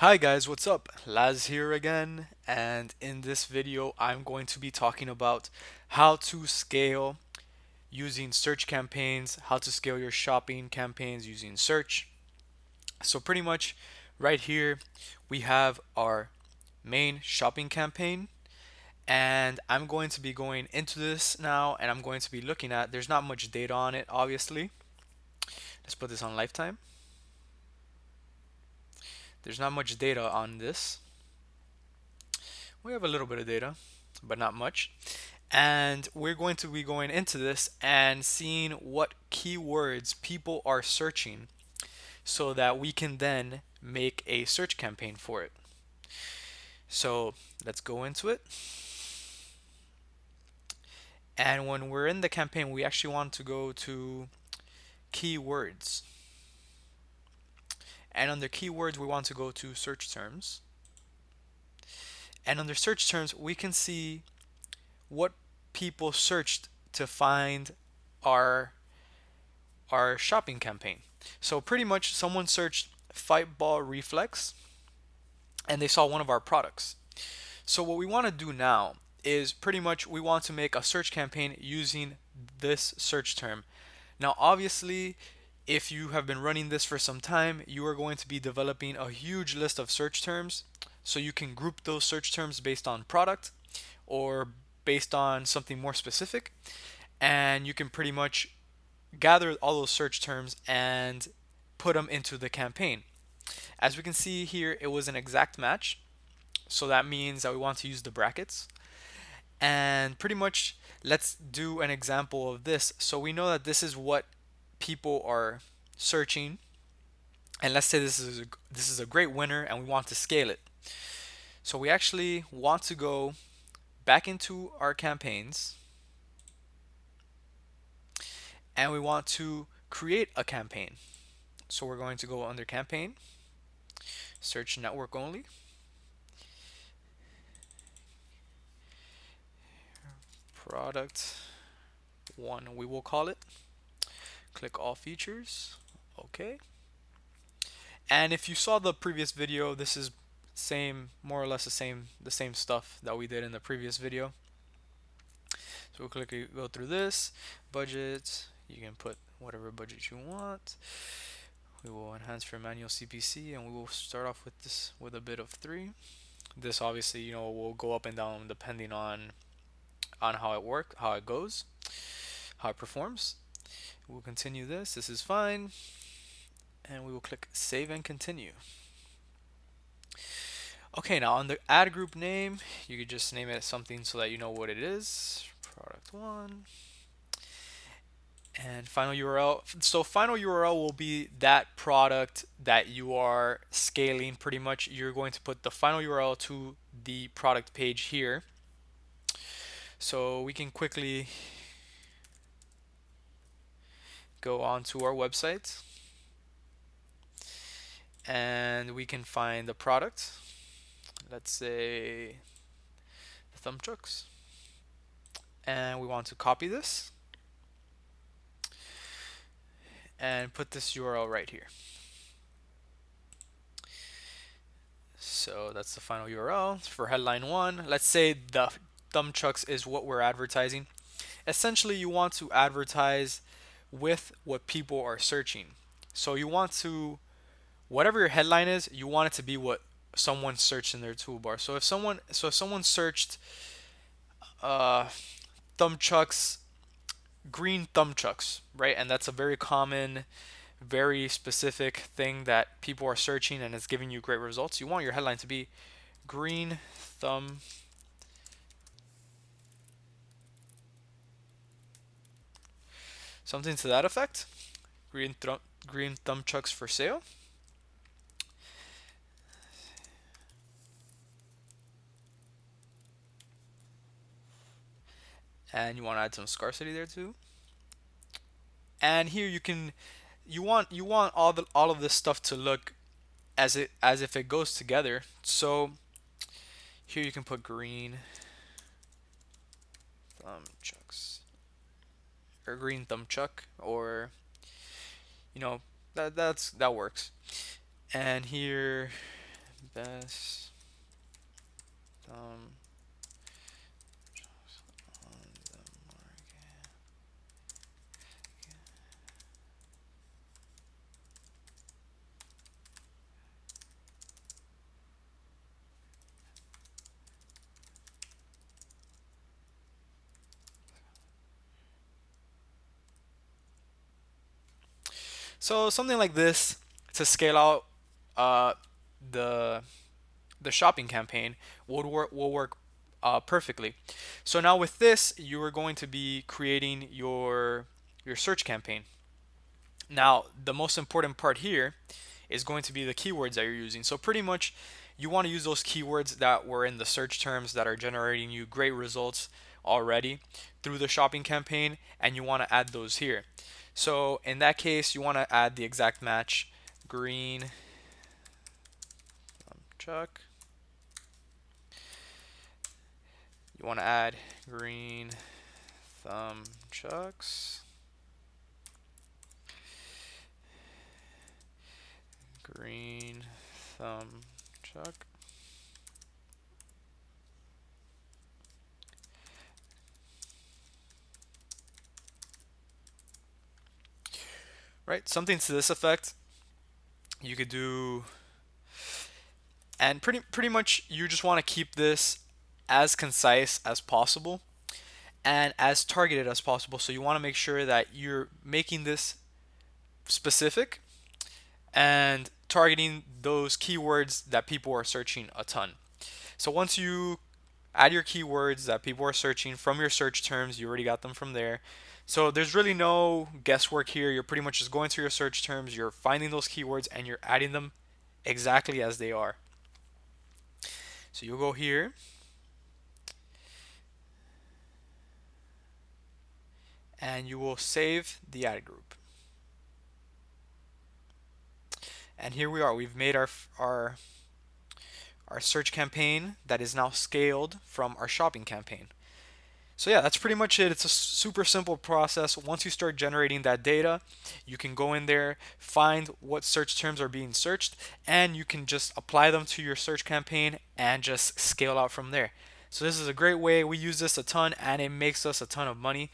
Hi guys, what's up? Laz here again, and in this video I'm going to be talking about how to scale using search campaigns, how to scale your shopping campaigns using search. So pretty much right here we have our main shopping campaign, and I'm going to be going into this now, and I'm going to be looking at, there's not much data on it obviously. Let's put this on lifetime. There's not much data on this. We have a little bit of data, but not much. And we're going to be going into this and seeing what keywords people are searching so that we can then make a search campaign for it. So let's go into it. And when we're in the campaign, we actually want to go to keywords. And under keywords, we want to go to search terms. And under search terms, we can see what people searched to find our our shopping campaign. So pretty much someone searched fight ball reflex and they saw one of our products. So what we want to do now is pretty much we want to make a search campaign using this search term. Now obviously if you have been running this for some time, you are going to be developing a huge list of search terms. So you can group those search terms based on product or based on something more specific. And you can pretty much gather all those search terms and put them into the campaign. As we can see here, it was an exact match. So that means that we want to use the brackets. And pretty much, let's do an example of this. So we know that this is what people are searching. And let's say this is a great winner and we want to scale it. So we actually want to go back into our campaigns and we want to create a campaign. So we're going to go under campaign, search network only, product one we will call it. Click all features. Okay. And if you saw the previous video, this is same, more or less the same stuff that we did in the previous video. So we'll go through this budget. You can put whatever budget you want. We will enhance for manual CPC, and we will start off with this with a bid of 3. This obviously, will go up and down depending on how it goes, how it performs. We'll continue this. This is fine. And we will click save and continue. Okay, now on the ad group name, you could just name it something so that you know what it is. Product 1. And final URL. So final URL will be that product that you are scaling pretty much. You're going to put the final URL to the product page here. So we can quickly go on to our website and we can find the product. Let's say the thumb trucks. And we want to copy this and put this URL right here. So that's the final URL for headline 1. Let's say the thumb trucks is what we're advertising. Essentially, you want to advertise with what people are searching. So you want to, whatever your headline is, you want it to be what someone searched in their toolbar. So if someone searched uh, thumb trucks, green thumb trucks, right? And that's a very common, very specific thing that people are searching and it's giving you great results. You want your headline to be green thumb, something to that effect. Green thumb trucks for sale. And you want to add some scarcity there too. And here you want all of this stuff to look as if it goes together. So here you can put green thumb chucks or green thumb chuck, or you know that works. And here best thumb on the market. So something like this to scale out uh, the shopping campaign will work perfectly. So now with this, you are going to be creating your search campaign. Now the most important part here is going to be the keywords that you're using. So pretty much you want to use those keywords that were in the search terms that are generating you great results already through the shopping campaign, and you want to add those here. So in that case, you want to add the exact match: green chuck. You want to add green thumb chucks, green thumb chuck. Right, something to this effect. You could do, and pretty much you just want to keep this as concise as possible and as targeted as possible. So you want to make sure that you're making this specific and targeting those keywords that people are searching a ton. So once you add your keywords that people are searching from your search terms, you already got them from there. So there's really no guesswork here. You're pretty much just going through your search terms, you're finding those keywords, and you're adding them exactly as they are. So you'll go here and you will save the ad group. And here we are. We've made our search campaign that is now scaled from our shopping campaign. So yeah, that's pretty much it. It's a super simple process. Once you start generating that data, you can go in there, find what search terms are being searched, and you can just apply them to your search campaign and just scale out from there. So this is a great way. We use this a ton, and it makes us a ton of money.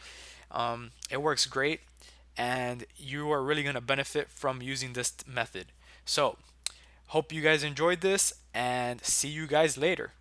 It works great, and you are really going to benefit from using this method. So hope you guys enjoyed this, and see you guys later.